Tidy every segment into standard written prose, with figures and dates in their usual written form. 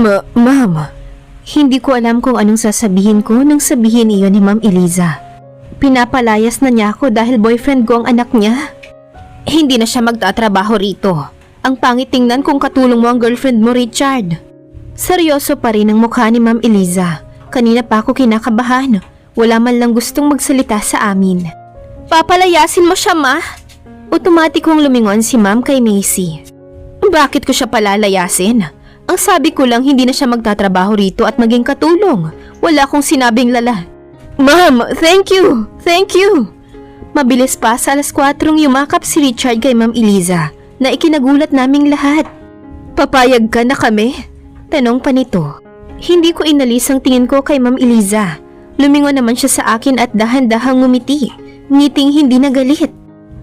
Ma'am, hindi ko alam kung anong sasabihin ko nang sabihin iyon ni Ma'am Eliza. Pinapalayas na niya ako dahil boyfriend ko ang anak niya. Hindi na siya magtatrabaho rito. Ang pangit tingnan kung katulong mo ang girlfriend mo, Richard. Seryoso pa rin ang mukha ni Ma'am Eliza. Kanina pa ako kinakabahan. Wala man lang gustong magsalita sa amin. Papalayasin mo siya, Ma? Otomatikong lumingon si Ma'am kay Macy. Bakit ko siya palalayasin? Ang sabi ko lang hindi na siya magtatrabaho rito at maging katulong. Wala akong sinabing lala. Ma'am, thank you! Thank you! Mabilis pa sa 4:00 yumakap si Richard kay Ma'am Eliza na ikinagulat naming lahat. Papayag ka na kami? Tanong pa nito. Hindi ko inalis ang tingin ko kay Ma'am Eliza. Lumingon naman siya sa akin at dahan-dahang ngumiti. Ngiting hindi na galit.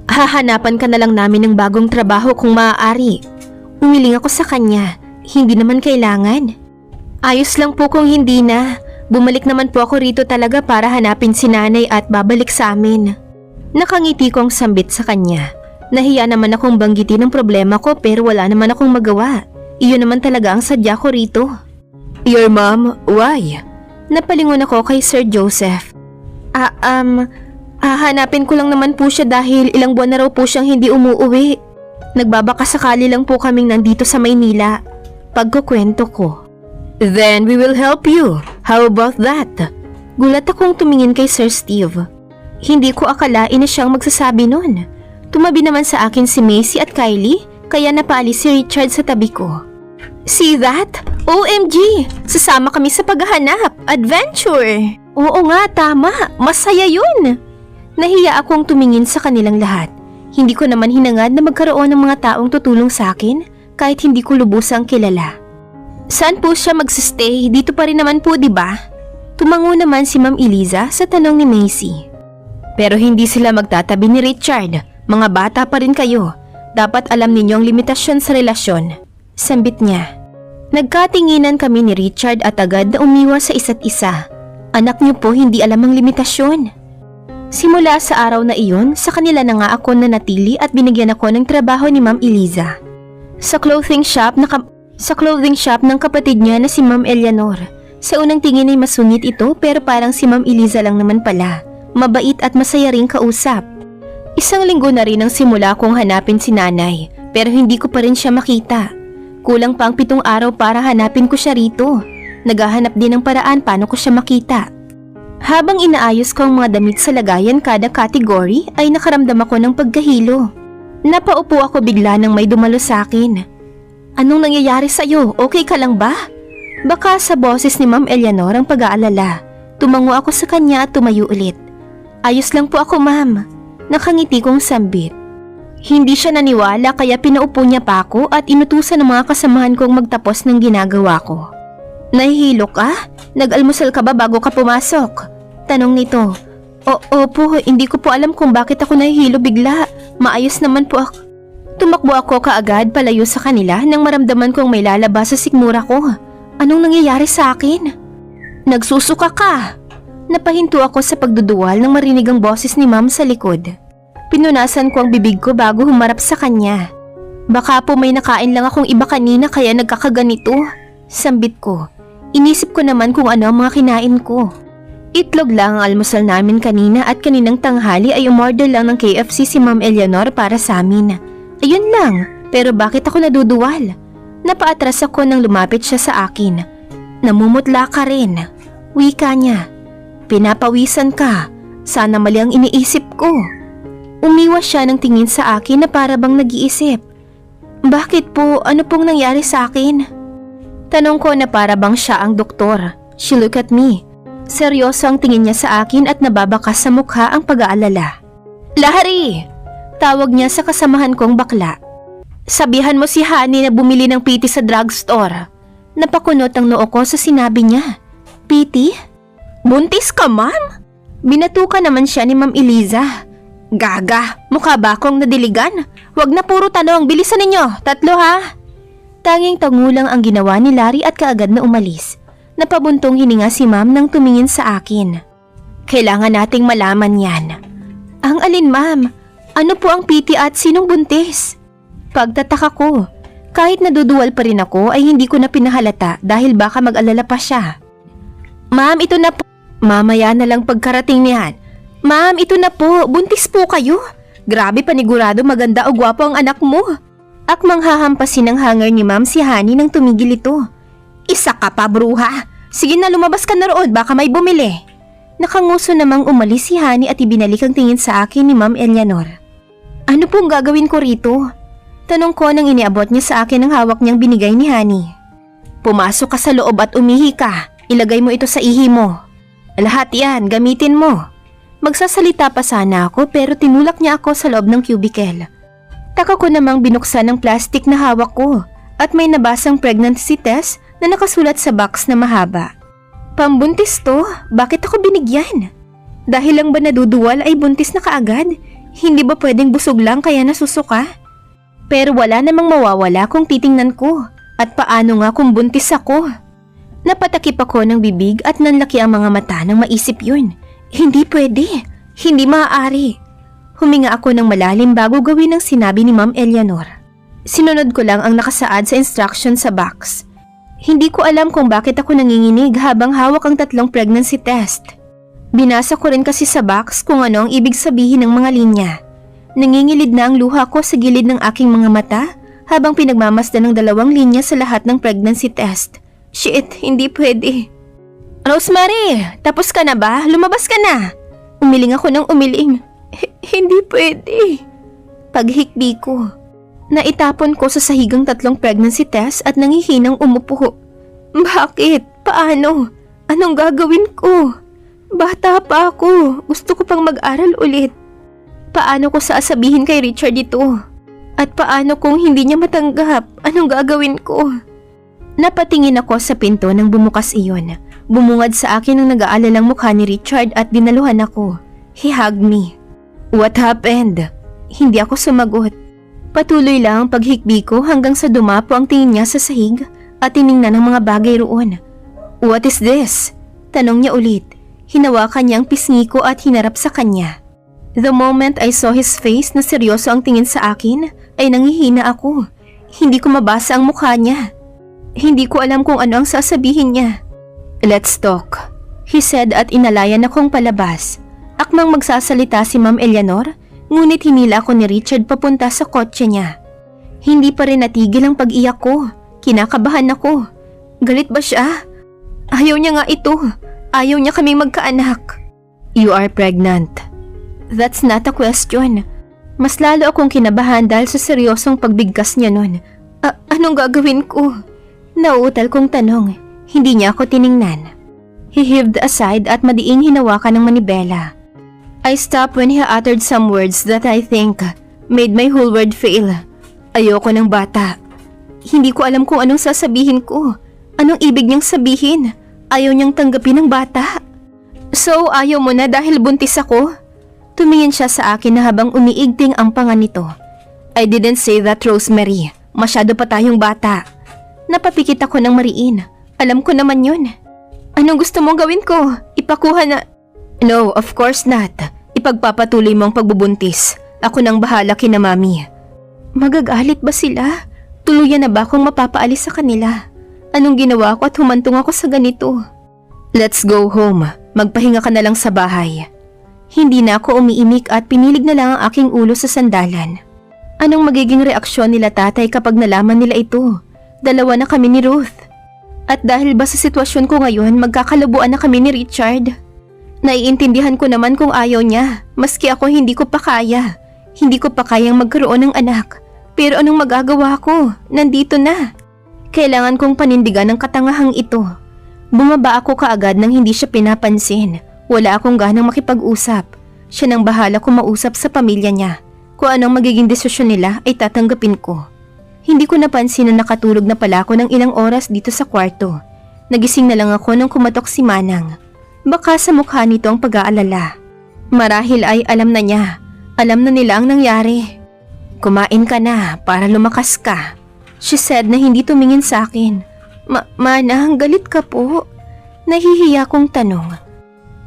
Hahanapan ka na lang namin ng bagong trabaho kung maaari. Umiling ako sa kanya. Hindi naman kailangan. Ayos lang po kung hindi na. Bumalik naman po ako rito talaga para hanapin si nanay at babalik sa amin. Nakangiti kong sambit sa kanya. Nahiya naman akong banggitin ang problema ko pero wala naman akong magawa. Iyon naman talaga ang sadya ko rito. Your mom, why? Napalingon ako kay Sir Joseph. Hanapin ko lang naman po siya dahil ilang buwan na raw po siyang hindi umuuwi. Nagbabakasakali lang po kaming nandito sa Maynila. Pagkukwento ko. Then we will help you. How about that? Gulat akong tumingin kay Sir Steve. Hindi ko akalain na siyang magsasabi nun. Tumabi naman sa akin si Macy at Kylie, kaya napaalis si Richard sa tabi ko. See that? OMG! Sasama kami sa paghahanap. Adventure! Oo nga, tama. Masaya yun. Nahiya akong tumingin sa kanilang lahat. Hindi ko naman hinangad na magkaroon ng mga taong tutulong sa akin kahit hindi ko lubusang kilala. Saan po siya magsistay? Dito pa rin naman po, diba? Tumango naman si Ma'am Eliza sa tanong ni Macy. Pero hindi sila magtatabi ni Richard. Mga bata pa rin kayo. Dapat alam ninyo ang limitasyon sa relasyon. Sambit niya. Nagkatinginan kami ni Richard at agad na umiwas sa isa't isa. Anak niyo po hindi alam ang limitasyon. Simula sa araw na iyon, sa kanila na nga ako nanatili at binigyan ako ng trabaho ni Ma'am Eliza. Sa clothing shop ng kapatid niya na si Ma'am Eleanor. Sa unang tingin ay masungit ito pero parang si Ma'am Eliza lang naman pala. Mabait at masaya ring kausap. Isang linggo na rin ang simula kong hanapin si nanay pero hindi ko pa rin siya makita. Kulang pa ang 7 araw para hanapin ko siya rito. Naghahanap din ng paraan paano ko siya makita. Habang inaayos ko ang mga damit sa lagayan kada category ay nakaramdam ako ng pagkahilo. Napaupo ako bigla nang may dumalo sa akin. Anong nangyayari sa'yo? Okay ka lang ba? Baka sa boses ni Ma'am Eleanor ang pag-aalala. Tumango ako sa kanya at tumayo ulit. Ayos lang po ako, ma'am. Nakangiti kong sambit. Hindi siya naniwala kaya pinaupo niya pa ako at inutusan ng mga kasamahan kong magtapos ng ginagawa ko. Nahihilo ka? Nag-almusal ka ba bago ka pumasok? Tanong nito. Opo, hindi ko po alam kung bakit ako nahihilo bigla. Maayos naman po ako. Tumakbo ako kaagad palayo sa kanila nang maramdaman kong may lalabas sa sikmura ko. Anong nangyayari sa akin? Nagsusuka ka. Napahinto ako sa pagduduwal nang marinig ang boses ni Ma'am sa likod. Pinunasan ko ang bibig ko bago humarap sa kanya. Baka po may nakain lang akong iba kanina kaya nagkakaganito. Sambit ko. Inisip ko naman kung ano ang mga kinain ko. Itlog lang ang almusal namin kanina at kaninang tanghali ay umorder lang ng KFC si Ma'am Eleanor para sa amin. Ayun lang, pero bakit ako naduduwal? Napaatras ako nang lumapit siya sa akin. Namumutla ka rin. Wika niya. Pinapawisan ka. Sana mali ang iniisip ko. Umiwas siya ng tingin sa akin na para bang nag-iisip. Bakit po? Ano pong nangyari sa akin? Tanong ko na para bang siya ang doktor. She looked at me. Seryoso ang tingin niya sa akin at nababakas sa mukha ang pag-aalala. Lahari! Tawag niya sa kasamahan kong bakla. Sabihan mo si Honey na bumili ng PT sa drugstore. Napakunot ang noo ko sa sinabi niya. PT? Buntis ka, ma'am? Binatukan naman siya ni Ma'am Eliza. Gaga, mukha ba akong nadiligan? Wag na puro tanong, bilisan ninyo, 3 ha? Tanging tangulang ang ginawa ni Larry at kaagad na umalis. Napabuntong hininga si Ma'am nang tumingin sa akin. Kailangan nating malaman yan. Ang alin, ma'am? Ano po ang PT at sinong buntis? Pagtataka ko. Kahit naduduwal pa rin ako ay hindi ko na pinahalata dahil baka mag-alala pa siya. Ma'am, ito na po. Mamaya na lang pagkarating niyan. Ma'am, ito na po. Buntis po kayo. Grabe, panigurado maganda o gwapo ang anak mo. Akmang hahampasin ng hanger ni Ma'am si Honey nang tumigil ito. Isa ka pa, bruha. Sige na, lumabas ka na roon. Baka may bumili. Nakanguso namang umalis si Honey at ibinalik ang tingin sa akin ni Ma'am Eleanor. Ano pong gagawin ko rito? Tanong ko nang iniabot niya sa akin ang hawak niyang binigay ni Honey. Pumasok ka sa loob at umihi ka. Ilagay mo ito sa ihi mo. Lahat yan, gamitin mo. Magsasalita pa sana ako pero tinulak niya ako sa loob ng cubicle. Taka ko namang binuksan ng plastic na hawak ko at may nabasang pregnancy test na nakasulat sa box na mahaba. Pambuntis to? Bakit ako binigyan? Dahil lang ba naduduwal ay buntis na kaagad? Hindi ba pwedeng busog lang kaya nasusuka? Pero wala namang mawawala kung titingnan ko. At paano nga kung buntis ako? Napatakip ako ng bibig at nanlaki ang mga mata nang maisip yun. Hindi pwede. Hindi maaari. Huminga ako ng malalim bago gawin ang sinabi ni Ma'am Eleanor. Sinunod ko lang ang nakasaad sa instruction sa box. Hindi ko alam kung bakit ako nanginginig habang hawak ang 3 pregnancy test. Binasa ko rin kasi sa box kung ano ang ibig sabihin ng mga linya. Nangingilid na ang luha ko sa gilid ng aking mga mata habang pinagmamasdan ng 2 linya sa lahat ng pregnancy test. Shit, hindi pwede. Rosemary, tapos ka na ba? Lumabas ka na. Umiling ako ng umiling. Hindi pwede. Paghikbi ko. Naitapon ko sa sahigang 3 pregnancy test at nangihinang umupo. Bakit? Paano? Anong gagawin ko? Bata pa ako. Gusto ko pang mag-aral ulit. Paano ko sasabihin kay Richard ito? At paano kung hindi niya matanggap? Anong gagawin ko? Napatingin ako sa pinto nang bumukas iyon. Bumungad sa akin ang nag-aalalang mukha ni Richard at dinaluhan ako. He hugged me. What happened? Hindi ako sumagot. Patuloy lang ang paghikbi ko hanggang sa dumapo ang tingin niya sa sahig at tiningnan ang mga bagay roon. What is this? Tanong niya ulit. Hinawakan niya ang pisngi ko at hinarap sa kanya. The moment I saw his face na seryoso ang tingin sa akin, ay nangihina ako. Hindi ko mabasa ang mukha niya. Hindi ko alam kung ano ang sasabihin niya. Let's talk, he said at inalayan akong palabas. Akmang magsasalita si Ma'am Eleanor, ngunit hinila ako ni Richard papunta sa kotse niya. Hindi pa rin natigil ang pag-iyak ko. Kinakabahan ako. Galit ba siya? Ayaw niya nga ito. Ayaw niya kaming magkaanak. You are pregnant. That's not a question. Mas lalo akong kinabahan dahil sa seryosong pagbigkas niya nun. Anong gagawin ko? Nauutal kong tanong. Hindi niya ako tiningnan. He heaved aside at madiing hinawakan ng manibela. I stopped when he uttered some words that I think made my whole world fail. Ayoko ng bata. Hindi ko alam kung anong sasabihin ko. Anong ibig niyang sabihin? Ayaw niyang tanggapin ng bata. So ayaw mo na dahil buntis ako? Tumingin siya sa akin na habang umiigting ang panga nito. I didn't say that, Rosemary. Masyado pa tayong bata. Napapikit ako ng mariin. Alam ko naman yun. Anong gusto mong gawin ko? Ipakuha na... No, of course not. Ipagpapatuloy mo ang pagbubuntis. Ako nang bahala kina Mami. Magagalit ba sila? Tuluyan na ba akong mapapaalis sa kanila? Anong ginawa ko at humantong ako sa ganito? Let's go home. Magpahinga ka na lang sa bahay. Hindi na ako umiimik at pinilig na lang ang aking ulo sa sandalan. Anong magiging reaksyon nila tatay kapag nalaman nila ito? 2 na kami ni Ruth. At dahil ba sa sitwasyon ko ngayon, magkakalabuan na kami ni Richard? Naiintindihan ko naman kung ayaw niya, maski ako hindi ko pa kaya. Hindi ko pa kayang magkaroon ng anak. Pero anong magagawa ko? Nandito na. Kailangan kong panindigan ang katangahang ito. Bumaba ako kaagad nang hindi siya pinapansin. Wala akong ganang makipag-usap. Siya nang bahala kumausap sa pamilya niya. Kung anong magiging desisyon nila ay tatanggapin ko. Hindi ko napansin na nakatulog na pala ako ng ilang oras dito sa kwarto. Nagising na lang ako nang kumatok si Manang. Baka sa mukha nito ang pag-aalala. Marahil ay alam na niya. Alam na nila ang nangyari. Kumain ka na para lumakas ka. She said na hindi tumingin sa akin. Manang, galit ka po. Nahihiya kong tanong.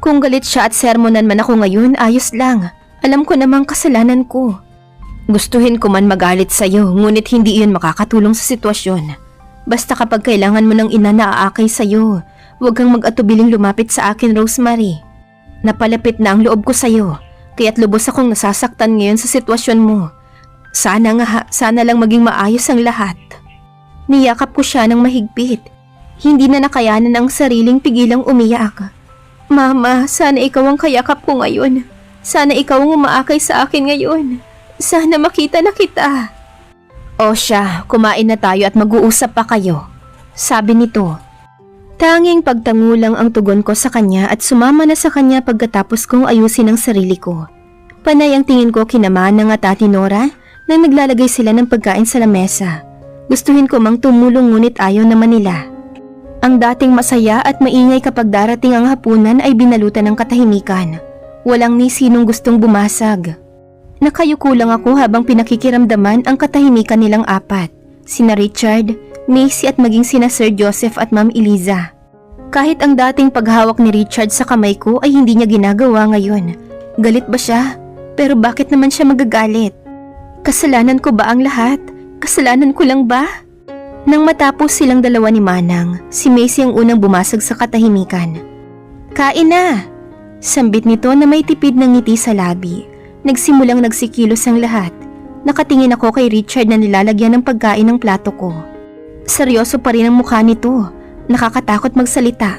Kung galit siya at sermonan man ako ngayon, ayos lang. Alam ko namang kasalanan ko. Gustuhin ko man magalit sa'yo, ngunit hindi iyon makakatulong sa sitwasyon. Basta kapag kailangan mo ng ina na aakay sa'yo, huwag kang mag-atubiling lumapit sa akin, Rosemary. Napalapit na ang loob ko sa'yo, kaya't lubos akong nasasaktan ngayon sa sitwasyon mo. Sana lang maging maayos ang lahat. Niyakap ko siya ng mahigpit. Hindi na nakayanan ang sariling pigilang umiyak. Mama, sana ikaw ang kayakap ko ngayon. Sana ikaw ang umaakay sa akin ngayon. Sana makita na kita. O siya, kumain na tayo at mag-uusap pa kayo, sabi nito. Tanging pagtangulang ang tugon ko sa kanya at sumama na sa kanya pagkatapos kong ayusin ang sarili ko. Panay ang tingin ko kinamaan ng Ate Nora nang naglalagay sila ng pagkain sa lamesa. Gustuhin ko mang tumulong ngunit ayaw naman nila. Ang dating masaya at maingay kapag darating ang hapunan ay binalutan ng katahimikan. Walang ni sinong gustong bumasag. Nakayuko lang ako habang pinakikiramdaman ang katahimikan nilang apat. Sina Richard, Macy at maging sina Sir Joseph at Ma'am Eliza. Kahit ang dating paghawak ni Richard sa kamay ko ay hindi niya ginagawa ngayon. Galit ba siya? Pero bakit naman siya magagalit? Kasalanan ko ba ang lahat? Kasalanan ko lang ba? Nang matapos silang dalawa ni Manang, si Macy ang unang bumasag sa katahimikan. Kain na! Sambit nito na may tipid ng ngiti sa labi. Nagsimulang nagsikilos ang lahat. Nakatingin ako kay Richard na nilalagyan ng pagkain ng plato ko. Seryoso pa rin ang mukha nito. Nakakatakot magsalita.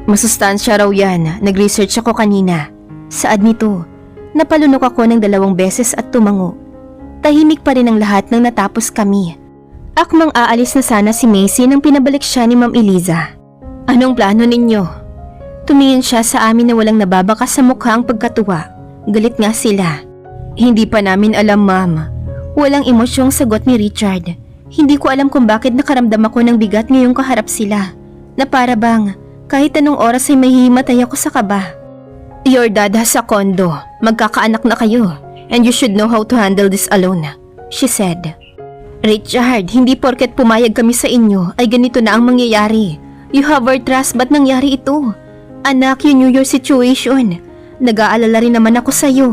Masustansya raw yan. Nag-research ako kanina. Saad nito. Napalunok ako ng 2 beses at tumango. Tahimik pa rin ang lahat nang natapos kami. Akmang aalis na sana si Macy nang pinabalik siya ni Ma'am Eliza. Anong plano ninyo? Tumingin siya sa amin na walang nababakas sa mukha ang pagkatuwa. Galit nga sila. Hindi pa namin alam, Ma'am. Walang emosyong sagot ni Richard. Hindi ko alam kung bakit nakaramdam ako ng bigat ngayong kaharap sila. Na para bang kahit anong oras ay mahihimatay ako sa kaba. Your dad has a condo. Magkakaanak na kayo. And you should know how to handle this alone, she said. Richard, hindi porket pumayag kami sa inyo ay ganito na ang mangyayari. You have our trust, ba't nangyari ito? Anak, you knew your situation. Nag-aalala rin naman ako sa'yo.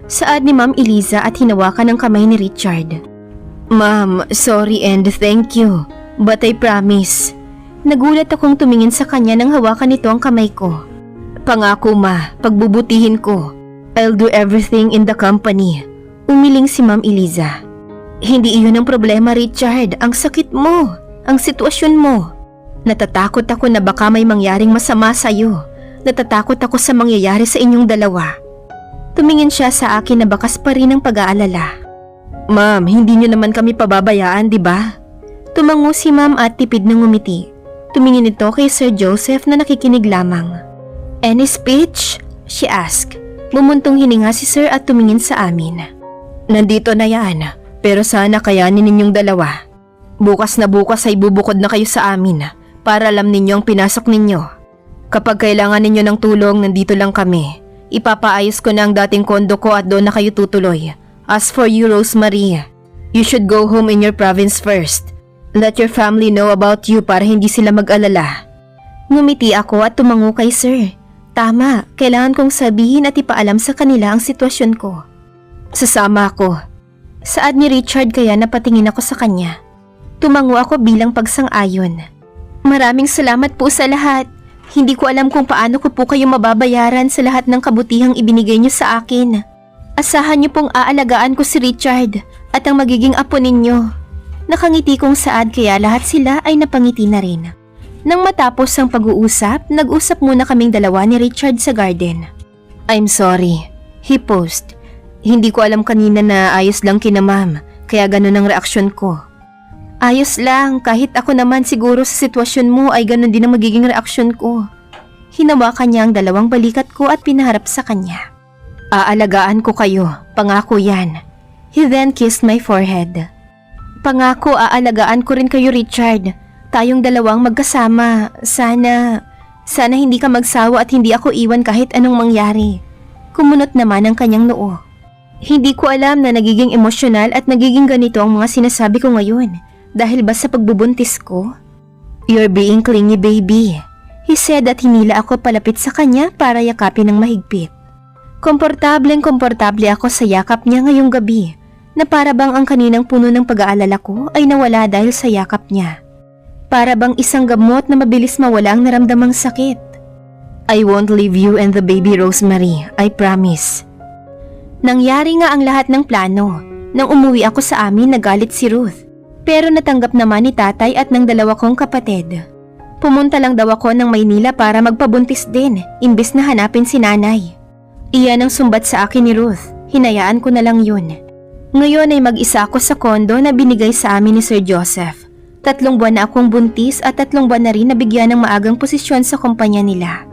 Saad ni Ma'am Eliza at hinawakan ang kamay ni Richard. Ma'am, sorry and thank you. But I promise. Nagulat akong tumingin sa kanya nang hawakan nito ang kamay ko. Pangako ma, pagbubutihin ko. I'll do everything in the company. Umiling si Ma'am Eliza. Hindi iyon ang problema, Richard. Ang sakit mo. Ang sitwasyon mo. Natatakot ako na baka may mangyaring masama sa'yo. Natatakot ako sa mangyayari sa inyong dalawa. Tumingin siya sa akin na bakas pa rin ang pag-aalala. Ma'am, hindi niyo naman kami pababayaan, di ba? Tumango si Ma'am at tipid ng ngumiti. Tumingin ito kay Sir Joseph na nakikinig lamang. Any speech? She asked. Bumuntong hininga si Sir at tumingin sa amin. Nandito na yan, pero sana kayanin ninyong dalawa. Bukas na bukas ay bubukod na kayo sa amin para alam ninyo ang pinasok ninyo. Kapag kailangan ninyo ng tulong, nandito lang kami. Ipapaayos ko na ang dating kondo ko at doon na kayo tutuloy. As for you, Rosemary, you should go home in your province first. Let your family know about you para hindi sila mag-alala. Ngumiti ako at tumango kay Sir. Tama, kailangan kong sabihin at ipaalam sa kanila ang sitwasyon ko. Sasama ako. Saad ni Richard kaya napatingin ako sa kanya. Tumango ako bilang pagsang-ayon. Maraming salamat po sa lahat. Hindi ko alam kung paano ko po kayo mababayaran sa lahat ng kabutihang ibinigay niyo sa akin. Asahan niyo pong aalagaan ko si Richard at ang magiging apo ninyo. Nakangiti kong saad kaya lahat sila ay napangiti na rin. Nang matapos ang pag-uusap, nag-usap muna kaming dalawa ni Richard sa garden. I'm sorry, he paused. Hindi ko alam kanina na ayos lang kina Ma'am, kaya ganun ang reaksyon ko. Ayos lang, kahit ako naman siguro sa sitwasyon mo ay ganun din ang magiging reaksyon ko. Hinawakan niya ang 2 balikat ko at pinaharap sa kanya. Aalagaan ko kayo, pangako yan. He then kissed my forehead. Pangako aalagaan ko rin kayo, Richard. Tayong 2 magkasama. Sana hindi ka magsawa at hindi ako iwan kahit anong mangyari. Kumunot naman ang kanyang noo. Hindi ko alam na nagiging emosyonal at nagiging ganito ang mga sinasabi ko ngayon. Dahil ba sa pagbubuntis ko? You're being clingy, baby. He said at hinila ako palapit sa kanya para yakapin ng mahigpit. Komportableng-komportable ako sa yakap niya ngayong gabi. na para bang ang kaninang puno ng pag-aalala ko ay nawala dahil sa yakap niya. Para bang isang gamot na mabilis mawala ang naramdamang sakit. I won't leave you and the baby Rosemary, I promise. Nangyari nga ang lahat ng plano. Nang umuwi ako sa amin, nagalit si Ruth. Pero natanggap naman ni tatay at ng dalawa kong kapatid. Pumunta lang daw ako ng Maynila para magpabuntis din, imbes na hanapin si nanay. Iyan ang sumbat sa akin ni Ruth, hinayaan ko na lang yun. Ngayon ay mag-isa ako sa kondo na binigay sa amin ni Sir Joseph. 3 buwan na akong buntis at 3 buwan na rin nabigyan ng maagang posisyon sa kumpanya nila.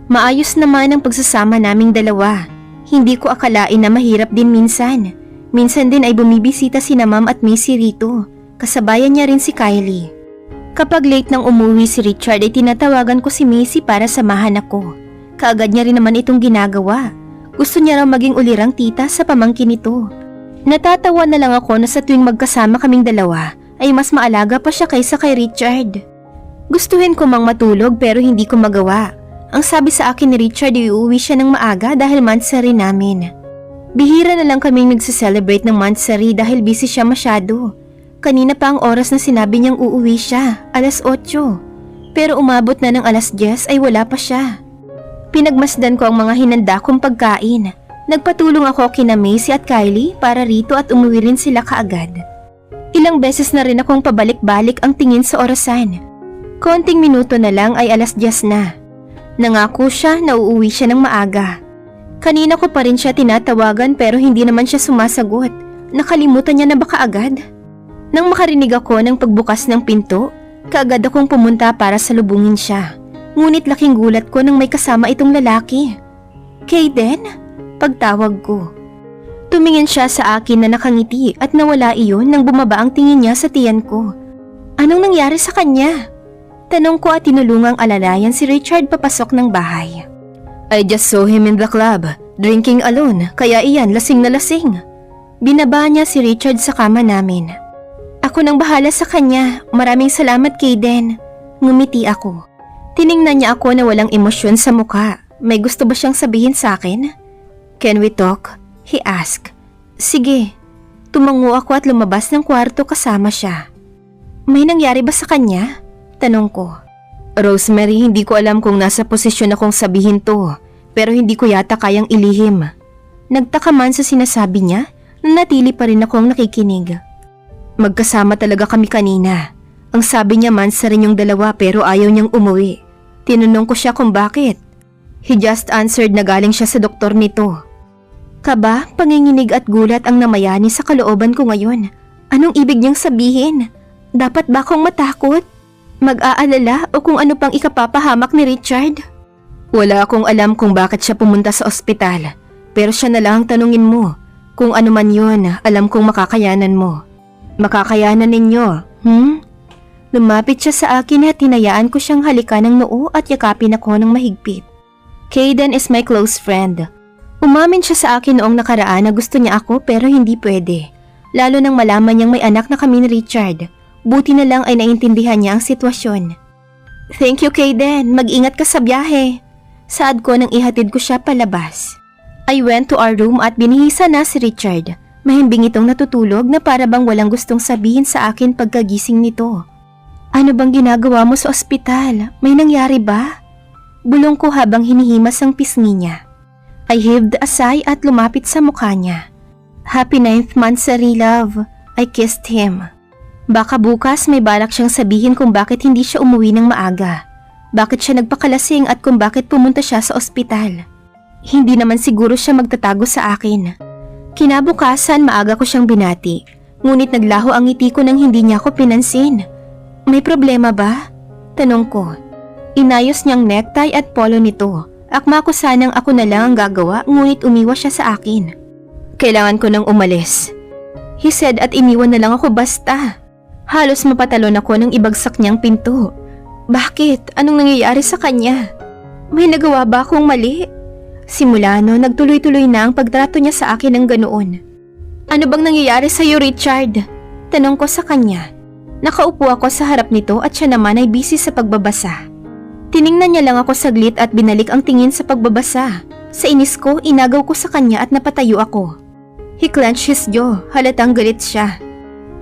Maayos naman ang pagsasama naming dalawa. Hindi ko akalain na mahirap din minsan. Minsan din ay bumibisita sina Ma'am at Missy rito. Kasabayan niya rin si Kylie. Kapag late nang umuwi si Richard ay tinatawagan ko si Missy para samahan ako. Kaagad niya rin naman itong ginagawa. Gusto niya raw maging ulirang tita sa pamangkin nito. Natatawa na lang ako na sa tuwing magkasama kaming dalawa ay mas maalaga pa siya kaysa kay Richard. Gustuhin ko mang matulog pero hindi ko magawa. Ang sabi sa akin ni Richard ay uuwi siya ng maaga dahil monthsary namin. Bihira na lang kaming nagse-celebrate ng monthsary dahil busy siya masyado. Kanina pa ang oras na sinabi niyang uuwi siya, 8:00. Pero umabot na ng 10:00 ay wala pa siya. Pinagmasdan ko ang mga hinanda kong pagkain. Nagpatulong ako kina Macy at Kylie para rito at umuwi rin sila kaagad. Ilang beses na rin akong pabalik-balik ang tingin sa orasan. Konting minuto na lang ay 10:00 na. Nangako siya na uuwi siya ng maaga. Kanina ko pa rin siya tinatawagan pero hindi naman siya sumasagot. Nakalimutan niya na baka agad. Nang makarinig ako ng pagbukas ng pinto, kaagad akong pumunta para salubungin siya. Ngunit laking gulat ko nang may kasama itong lalaki. Kayden? Pagtawag ko. Tumingin siya sa akin na nakangiti at nawala iyon nang bumaba ang tingin niya sa tiyan ko. Anong nangyari sa kanya? Tanong ko at tinulungang alalayan si Richard papasok ng bahay. I just saw him in the club, drinking alone, kaya iyan lasing na lasing. Binaba niya si Richard sa kama namin. Ako nang bahala sa kanya, maraming salamat Kayden. Ngumiti ako. Tiningnan niya ako na walang emosyon sa mukha. May gusto ba siyang sabihin sa akin? Can we talk? He asked. Sige. Tumango ako at lumabas ng kwarto kasama siya. May nangyari ba sa kanya? Tanong ko. Rosemary, hindi ko alam kung nasa posisyon akong sabihin to, pero hindi ko yata kayang ilihim. Nagtaka man sa sinasabi niya, nanatili pa rin akong nakikinig. Magkasama talaga kami kanina. Ang sabi niya man sa rin yung dalawa pero ayaw niyang umuwi. Tinanong ko siya kung bakit. He just answered na galing siya sa doktor nito. Kaba, panginginig at gulat ang namayani sa kalooban ko ngayon. Anong ibig niyang sabihin? Dapat ba akong matakot? Mag-aalala o kung ano pang ikapapahamak ni Richard? Wala akong alam kung bakit siya pumunta sa ospital. Pero siya na lang ang tanungin mo. Kung ano man yun, alam kong makakayanan mo. Makakayanan ninyo, Lumapit siya sa akin at hinayaan ko siyang halikan ng noo at yakapin ako ng mahigpit. Kayden is my close friend. Umamin siya sa akin noong nakaraan na gusto niya ako pero hindi pwede. Lalo nang malaman niyang may anak na kami ni Richard. Buti na lang ay naintindihan niya ang sitwasyon. Thank you Kayden, mag-ingat ka sa biyahe. Saad ko nang ihatid ko siya palabas. I went to our room at binihisa na si Richard. Mahimbing itong natutulog na para bang walang gustong sabihin sa akin pagkagising nito. Ano bang ginagawa mo sa ospital? May nangyari ba? Bulong ko habang hinihimas ang pisngi niya. I heaved a sigh at lumapit sa mukha niya. Happy 9th monthsary, love. I kissed him. Baka bukas may balak siyang sabihin kung bakit hindi siya umuwi ng maaga. Bakit siya nagpakalasing at kung bakit pumunta siya sa ospital. Hindi naman siguro siya magtatago sa akin. Kinabukasan maaga ko siyang binati. Ngunit naglaho ang ngiti ko nang hindi niya ako pinansin. May problema ba? Tanong ko. Inayos niyang necktie at polo nito. Akma ko sanang ako na lang ang gagawa ngunit umiwas siya sa akin. Kailangan ko nang umalis. He said at iniwan na lang ako basta. Halos mapatalon ako nang ibagsak niyang pinto. Bakit? Anong nangyayari sa kanya? May nagawa ba akong mali? Simula no, nagtuloy-tuloy na ang pagtrato niya sa akin ng ganoon. Ano bang nangyayari sa iyo, Richard? Tanong ko sa kanya. Nakaupo ako sa harap nito at siya naman ay busy sa pagbabasa. Tiningnan niya lang ako saglit at binalik ang tingin sa pagbabasa. Sa inis ko, inagaw ko sa kanya at napatayo ako. He clenched his jaw. Halatang galit siya.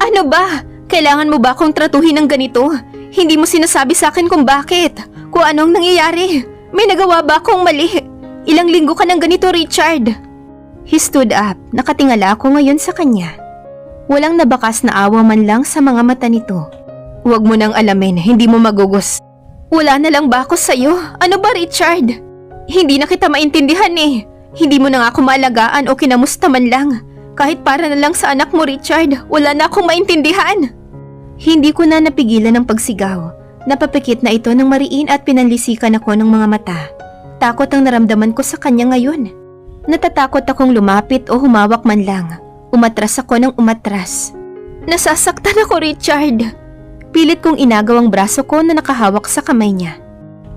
Ano ba? Kailangan mo ba akong tratuhin ng ganito? Hindi mo sinasabi sa akin kung bakit. Kung anong nangyayari. May nagawa ba akong mali? Ilang linggo ka ng ganito, Richard. He stood up. Nakatingala ako ngayon sa kanya. Walang nabakas na awa man lang sa mga mata nito. Huwag mo nang alamin, hindi mo magugos. Wala na lang ba ako sa'yo? Ano ba, Richard? Hindi na kita maintindihan eh. Hindi mo na nga ako maalagaan o kinamusta man lang. Kahit para na lang sa anak mo, Richard, wala na akong maintindihan. Hindi ko na napigilan ng pagsigaw. Napapikit na ito ng mariin at pinanlisikan ako ng mga mata. Takot ang naramdaman ko sa kanya ngayon. Natatakot akong lumapit o humawak man lang. Umatras ako ng umatras. Nasasaktan ako, Richard. Pilit kong inagaw ang braso ko na nakahawak sa kamay niya.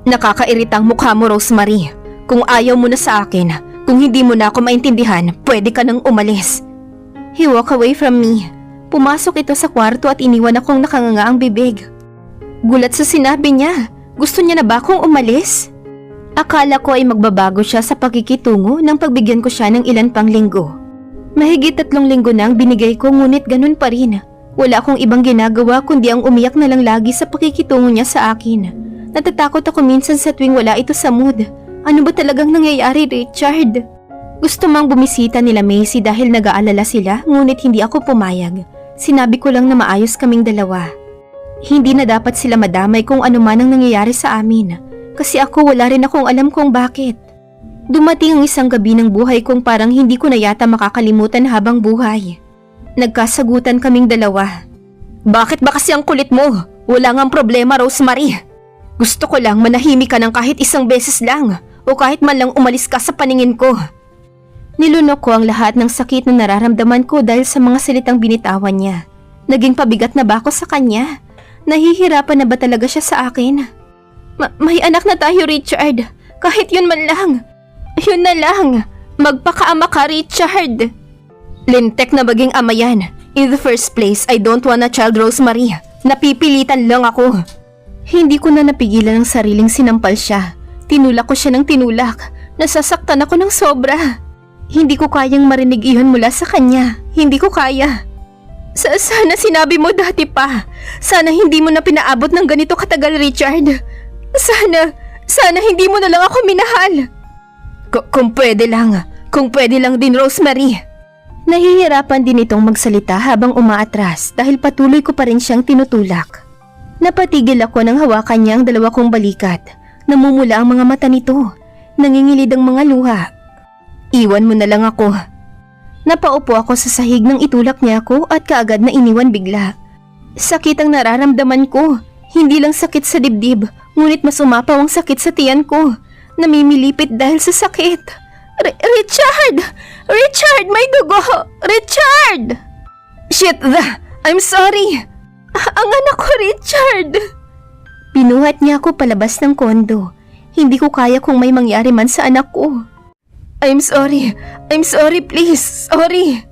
Nakakairitang mukha mo, Rosemary. Kung ayaw mo na sa akin, kung hindi mo na ako maintindihan, pwede ka nang umalis. He walked away from me. Pumasok ito sa kwarto at iniwan akong nakanganga ang bibig. Gulat sa sinabi niya. Gusto niya na ba akong umalis? Akala ko ay magbabago siya sa pakikitungo nang pagbigyan ko siya ng ilan pang linggo. Mahigit 3 linggo na ang binigay ko ngunit ganun pa rin. Wala akong ibang ginagawa kundi ang umiyak na lang lagi sa pakikitungo niya sa akin. Natatakot ako minsan sa tuwing wala ito sa mood. Ano ba talagang nangyayari, Richard? Gusto mang bumisita nila Macy dahil nag-aalala sila ngunit hindi ako pumayag. Sinabi ko lang na maayos kaming dalawa. Hindi na dapat sila madamay kung ano man ang nangyayari sa amin. Kasi ako wala rin akong alam kung bakit. Dumating ang isang gabi ng buhay kong parang hindi ko na yata makakalimutan habang buhay. Nagkasagutan kaming dalawa. Bakit ba kasi ang kulit mo? Wala ngang problema, Rosemary. Gusto ko lang manahimik ka ng kahit isang beses lang o kahit man lang umalis ka sa paningin ko. Nilunok ko ang lahat ng sakit na nararamdaman ko dahil sa mga salitang binitawan niya. Naging pabigat na ba ako sa kanya? Nahihirapan na ba talaga siya sa akin? May anak na tayo, Richard. Kahit yun man lang. Yun na lang. Magpakaama ka, Richard. Lintek na maging ama yan. In the first place, I don't want a child, Rosemary. Napipilitan lang ako. Hindi ko na napigilan ang sariling sinampal siya. Tinulak ko siya ng tinulak. Nasasaktan ako ng sobra. Hindi ko kayang marinig iyon mula sa kanya. Hindi ko kaya. Sana sinabi mo dati pa. Sana hindi mo na pinaabot ng ganito katagal, Richard. Sana hindi mo na lang ako minahal. Kung pwede lang din, Rosemary. Nahihirapan din itong magsalita habang umaatras dahil patuloy ko pa rin siyang tinutulak. Napatigil ako nang hawakan niya ang 2 kong balikat. Namumula ang mga mata nito. Nangingilid ang mga luha. Iwan mo na lang ako. Napaupo ako sa sahig nang itulak niya ako at kaagad na iniwan bigla. Sakit ang nararamdaman ko. Hindi lang sakit sa dibdib, ngunit mas umapaw ang sakit sa tiyan ko. Namimilipit dahil sa sakit. Richard! Richard! May dugo! Richard! Shit! I'm sorry! Ang anak ko, Richard! Pinuhat niya ako palabas ng kondo. Hindi ko kaya kung may mangyari man sa anak ko. I'm sorry. Please. Sorry.